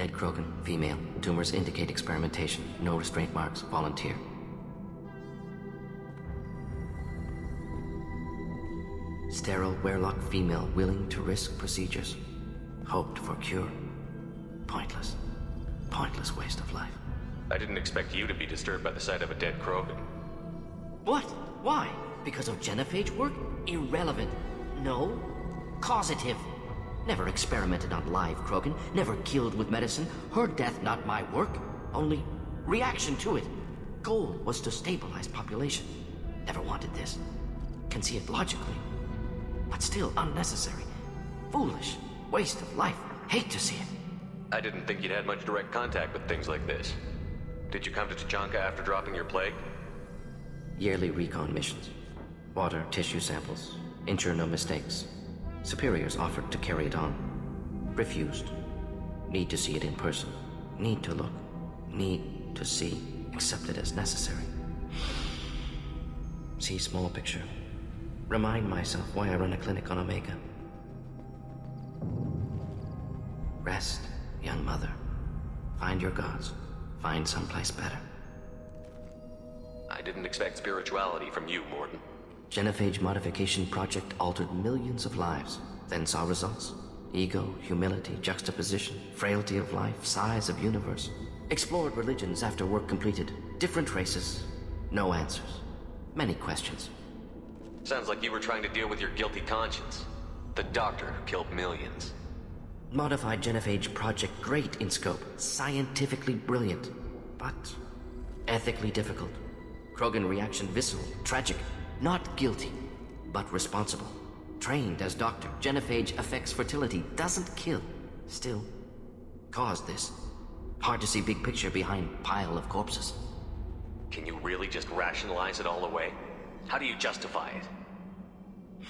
Dead Krogan, female. Tumors indicate experimentation. No restraint marks. Volunteer. Sterile Werelock female willing to risk procedures. Hoped for cure. Pointless. Pointless waste of life. I didn't expect you to be disturbed by the sight of a dead Krogan. What? Why? Because of genophage work? Irrelevant. No. Causative. Never experimented on live Krogan. Never killed with medicine. Her death not my work. Only reaction to it. Goal was to stabilize population. Never wanted this. Can see it logically. But still unnecessary. Foolish. Waste of life. Hate to see it. I didn't think you'd had much direct contact with things like this. Did you come to Tuchanka after dropping your plague? Yearly recon missions. Water, tissue samples. Ensure no mistakes. Superiors offered to carry it on. Refused. Need to see it in person. Need to look. Need to see. Accepted as necessary. See small picture. Remind myself why I run a clinic on Omega. Rest, young mother. Find your gods. Find someplace better. I didn't expect spirituality from you, Morden. Genophage modification project altered millions of lives, then saw results. Ego, humility, juxtaposition, frailty of life, size of universe. Explored religions after work completed. Different races. No answers. Many questions. Sounds like you were trying to deal with your guilty conscience. The doctor who killed millions. Modified genophage project great in scope. Scientifically brilliant. But ethically difficult. Krogan reaction visceral, tragic. Not guilty, but responsible. Trained as doctor, genophage affects fertility, doesn't kill. Still, caused this. Hard to see big picture behind pile of corpses. Can you really just rationalize it all away? How do you justify it?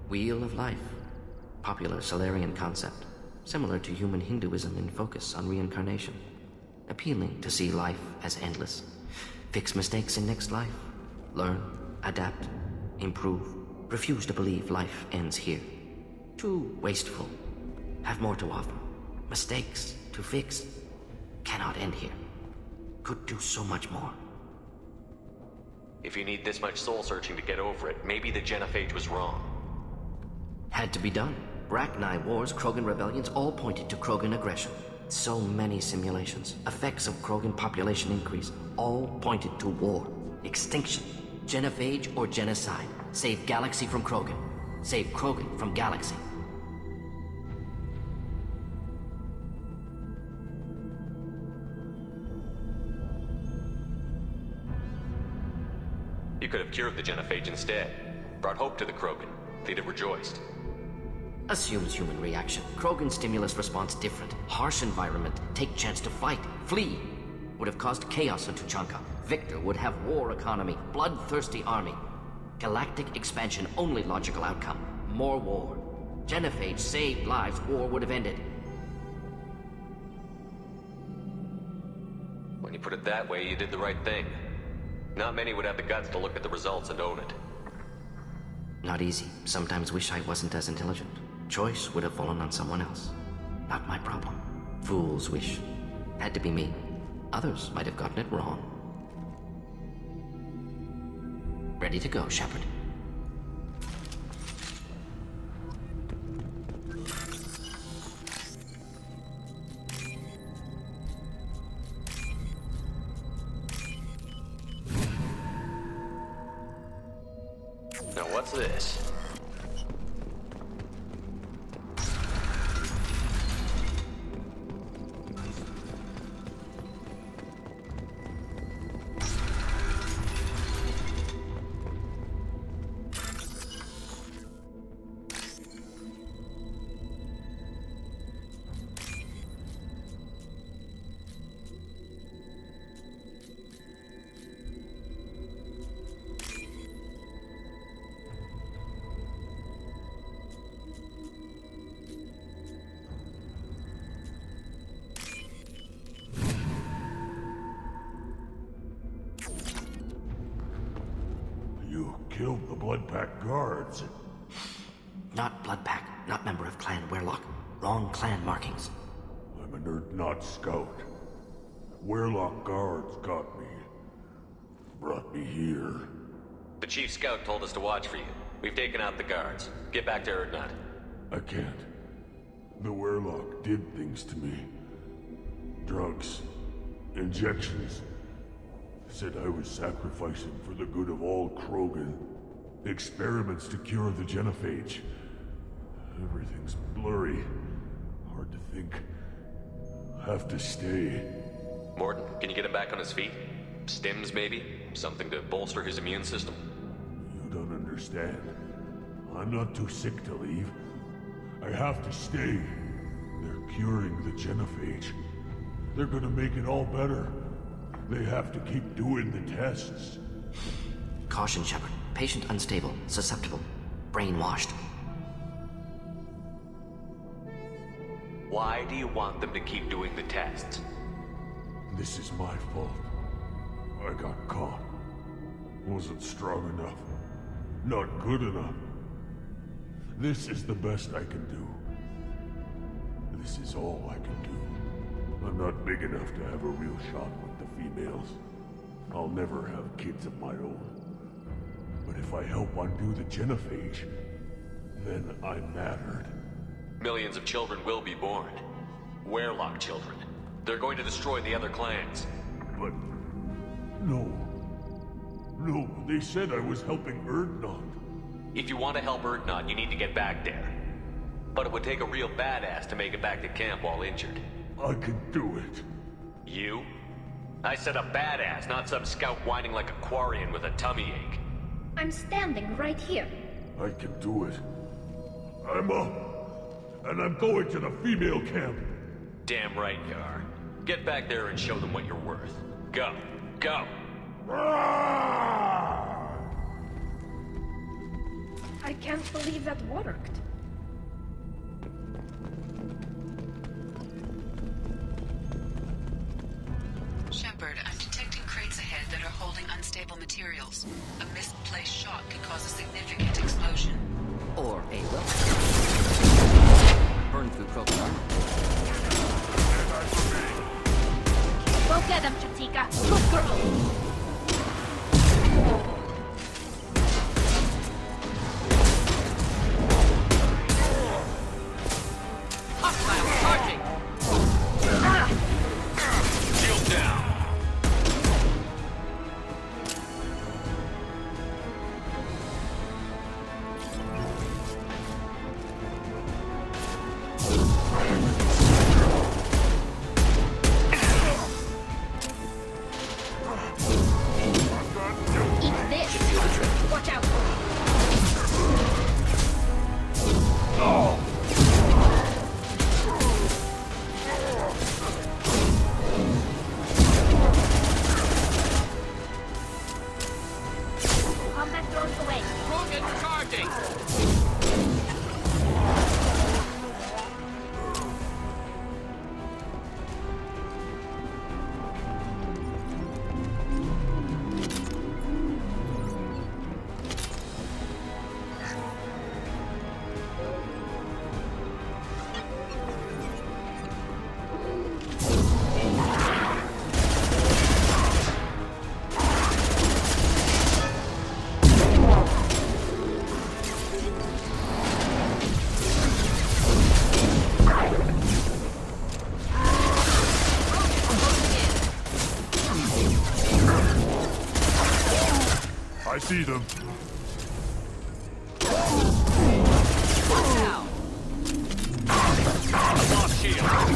Wheel of life. Popular Solarian concept. Similar to human Hinduism in focus on reincarnation. Appealing to see life as endless. Fix mistakes in next life. Learn, adapt, improve. Refuse to believe life ends here. Too wasteful. Have more to offer. Mistakes to fix. Cannot end here. Could do so much more. If you need this much soul searching to get over it, maybe the genophage was wrong. Had to be done. Rachni wars, Krogan rebellions, all pointed to Krogan aggression. So many simulations. Effects of Krogan population increase. All pointed to war. Extinction. Genophage or genocide. Save galaxy from Krogan. Save Krogan from galaxy. You could have cured the genophage instead. Brought hope to the Krogan. They'd have rejoiced. Assumes human reaction. Krogan stimulus response different. Harsh environment. Take chance to fight. Flee. Would have caused chaos in Tuchanka. Victor would have war economy. Bloodthirsty army. Galactic expansion only logical outcome. More war. Genophage saved lives. War would have ended. When you put it that way, you did the right thing. Not many would have the guts to look at the results and own it. Not easy. Sometimes wish I wasn't as intelligent. Choice would have fallen on someone else. Not my problem. Fool's wish. Had to be me. Others might have gotten it wrong. Ready to go, Shepard. Now what's this? Killed the Blood Pack guards. Not Blood Pack, not member of Clan Werelock. Wrong clan markings. an Urdnot scout. Warlock guards got me. Brought me here. The chief scout told us to watch for you. We've taken out the guards. Get back to Urdnot. I can't. The Warlock did things to me. Drugs. Injections. Said I was sacrificing for the good of all Krogan. Experiments to cure the genophage. Everything's blurry. Hard to think. Have to stay. Morton, can you get him back on his feet? Stims, maybe? Something to bolster his immune system? You don't understand. I'm not too sick to leave. I have to stay. They're curing the genophage. They're gonna make it all better. They have to keep doing the tests. Caution, Shepard. Patient unstable, susceptible, brainwashed. Why do you want them to keep doing the tests? This is my fault. I got caught. Wasn't strong enough. Not good enough. This is the best I can do. This is all I can do. I'm not big enough to have a real shot with the females. I'll never have kids of my own. But if I help undo the genophage, then I'm mattered. Millions of children will be born. Warlock children. They're going to destroy the other clans. But... no. No, they said I was helping Urdnot. If you want to help Urdnot, you need to get back there. But it would take a real badass to make it back to camp while injured. I can do it. You? I said a badass, not some scout whining like a Quarian with a tummy ache. I'm standing right here. I can do it. I'm up. And I'm going to the female camp. Damn right you are. Get back there and show them what you're worth. Go. Go! I can't believe that worked. Shepard, I'm detecting crates ahead that are holding unstable materials. A misplaced shot could cause a significant explosion. Or a weapon. Burn through Krogan armor. Go get him, Chatika. Good girl. I see them. Lost shield.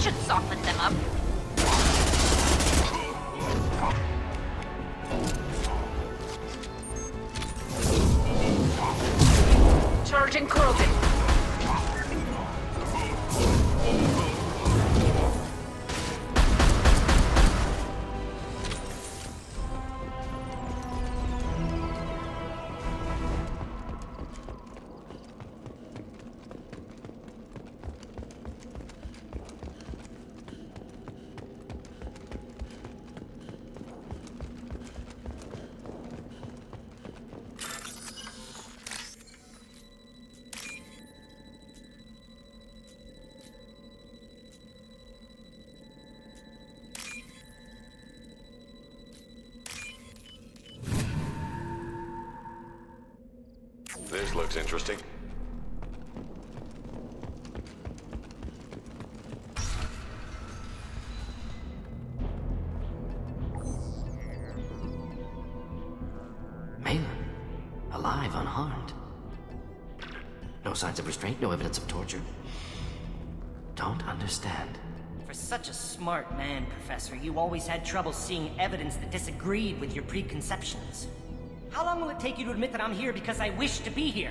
should soften them up. Charging Krogan. This looks interesting. Malin, alive, unharmed. No signs of restraint, no evidence of torture. Don't understand. For such a smart man, Professor, you always had trouble seeing evidence that disagreed with your preconceptions. How long will it take you to admit that I'm here because I wish to be here?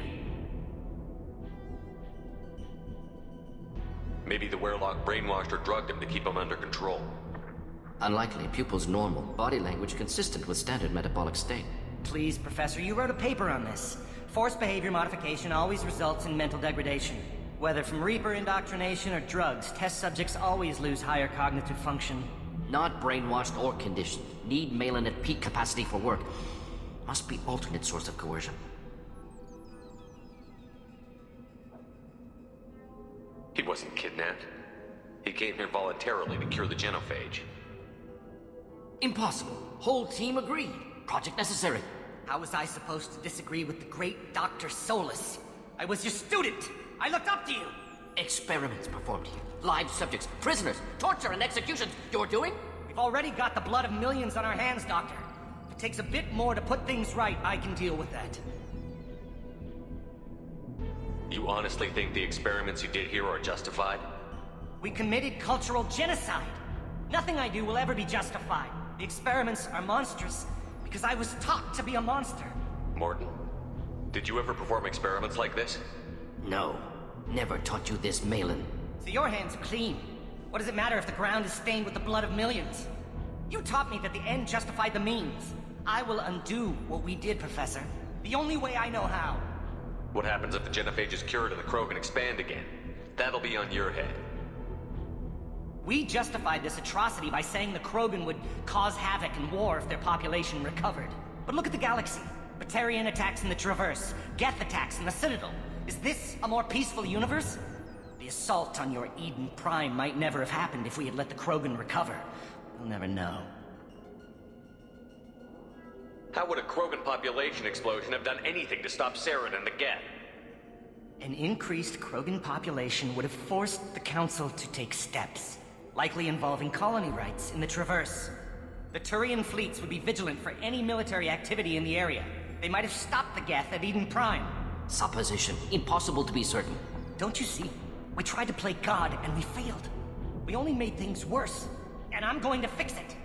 Maybe the Werelock brainwashed or drugged him to keep him under control. Unlikely. Pupil's normal. Body language consistent with standard metabolic state. Please, Professor, you wrote a paper on this. Forced behavior modification always results in mental degradation. Whether from Reaper indoctrination or drugs, test subjects always lose higher cognitive function. Not brainwashed or conditioned. Need Malin at peak capacity for work. Must be alternate source of coercion. He wasn't kidnapped. He came here voluntarily to cure the genophage. Impossible. Whole team agreed. Project necessary. How was I supposed to disagree with the great Dr. Solus? I was your student! I looked up to you! Experiments performed here. Live subjects, prisoners, torture and executions. You're doing? We've already got the blood of millions on our hands, Doctor. If it takes a bit more to put things right, I can deal with that. You honestly think the experiments you did here are justified? We committed cultural genocide. Nothing I do will ever be justified. The experiments are monstrous because I was taught to be a monster. Morton, did you ever perform experiments like this? No. Never taught you this, Malin. So your hands are clean. What does it matter if the ground is stained with the blood of millions? You taught me that the end justified the means. I will undo what we did, Professor. The only way I know how. What happens if the genophage is cured and the Krogan expand again? That'll be on your head. We justified this atrocity by saying the Krogan would cause havoc and war if their population recovered. But look at the galaxy. Batarian attacks in the Traverse, Geth attacks in the Citadel. Is this a more peaceful universe? The assault on your Eden Prime might never have happened if we had let the Krogan recover. We'll never know. How would a Krogan population explosion have done anything to stop Saren and the Geth? An increased Krogan population would have forced the Council to take steps, likely involving colony rights in the Traverse. The Turian fleets would be vigilant for any military activity in the area. They might have stopped the Geth at Eden Prime. Supposition. Impossible to be certain. Don't you see? We tried to play God and we failed. We only made things worse. And I'm going to fix it.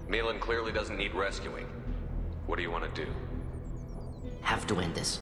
Malin clearly doesn't need rescuing. What do you want to do? Have to end this.